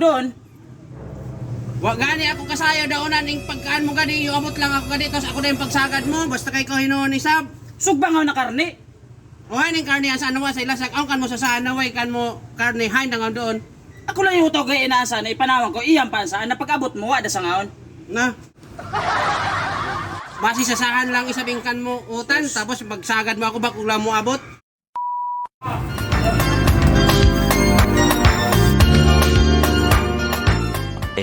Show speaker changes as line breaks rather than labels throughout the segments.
doon.
Wa gani ako kasayo daonan ning pagkaan mo gani iabot lang ako gani tapos ako na yung pagsagad mo basta kay ko hinuon ni sab.
Sugbangaw na karne.
O hay ning karne sa anawa sa ilasak aw kan mo sa anaway kan mo karne hay nang doon.
Ako lang yung utog kay inasa na ipanawag ko iyang pansaan na pag-abot mo wada sa ngaon.
Na. Basi sa sahan lang isabingkan mo utan tapos pagsagad mo ako ba kung mo abot.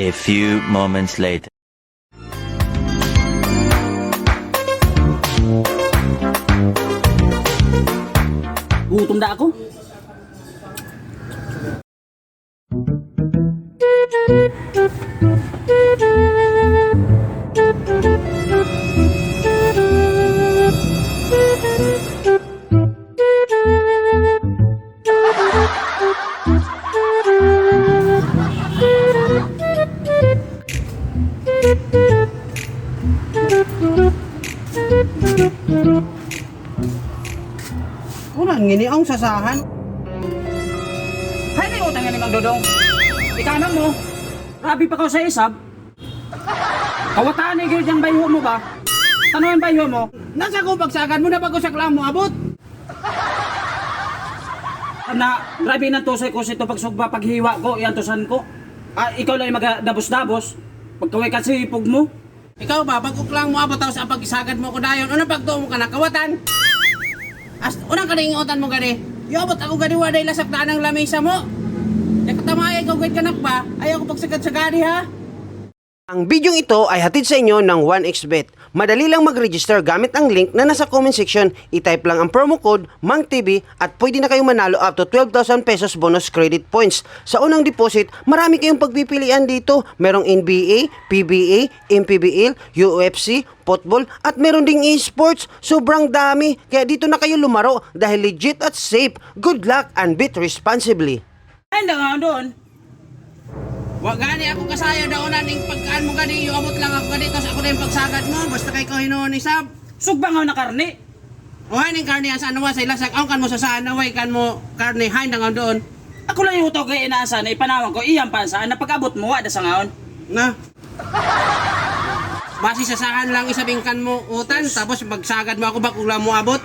A few moments later.
Gutom na ako.
Ulan ngini ang sasahan.
Hay na yung utang nga ni Mang Dodong. Ikanan mo. Rabi pa ko sa isab. Kawataan ni Gil diyang bayho mo ba? Tanong bayho mo.
Nasa ko pagsagad mo na pag usak lang mo abot.
Na, grabe na tusay ko sito pagsugba paghiwa ko, iyan tusan ko. Ikaw lang yung magdabos-dabos. Pagkaway kasi ipog mo.
Ikaw ba pag uklang mo abot tapos ang pagisagad mo ko dayon ano pagtuo mo ka nakawatan? Unang kaningutan mo gani. Iabot ako gani waday lasak na ng lamesa mo. Nakatamay ikaw gid kanak ba? Ayaw ko pagsagad-sagadi ha.
Ang bidyong ito ay hatid sa inyo ng 1xBet. Madali lang mag-register gamit ang link na nasa comment section. I-type lang ang promo code MANGTV at pwede na kayong manalo up to 12,000 pesos bonus credit points. Sa unang deposit, marami kayong pagpipilian dito. Merong NBA, PBA, MPBL, UFC, football at meron ding esports. Sobrang dami. Kaya dito na kayo lumaro dahil legit at safe. Good luck and bet responsibly.
Ay, nga doon.
Wa gani ako kasayo daonan ning pagkaan mo gani iabot lang ako gani tapos ako na yung pagsagad mo basta kay ko hinuon ni sab.
Sugbangaw na karne.
O hay ning karne sa anawa sa ilasak aw kan mo sa anaway kan mo karne hay nang doon.
Ako lang yung utog kay inasa na ipanawag ko iyang pansaan na pag-abot mo wada sa ngaon.
Na. Basi sa sahan lang isabingkan mo utan tapos pagsagad mo ako ba kung mo abot.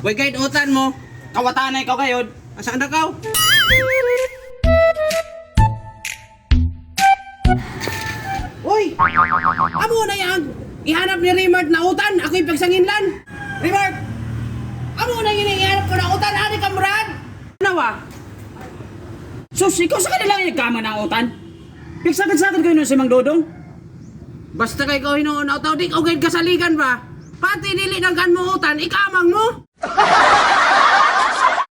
Way guide utan mo.
Kawataan na ikaw kayod.
Asaan na kaw? Uy! Amo na yan! Ihanap ni Rimard na utan, ako yung pagsanginlan! Rimard! Amo na yun ihanap ko na utan, ani kamrad!
Nawa? Sus, ikaw sa kanila yung kama ng utan? Pigsagad-sagad kayo nun si Mang Dodong?
Basta kay ko hinuon na utaw, di ko kayo kasaligan ba? Pati dili ng kan mo utan, ikamang mo!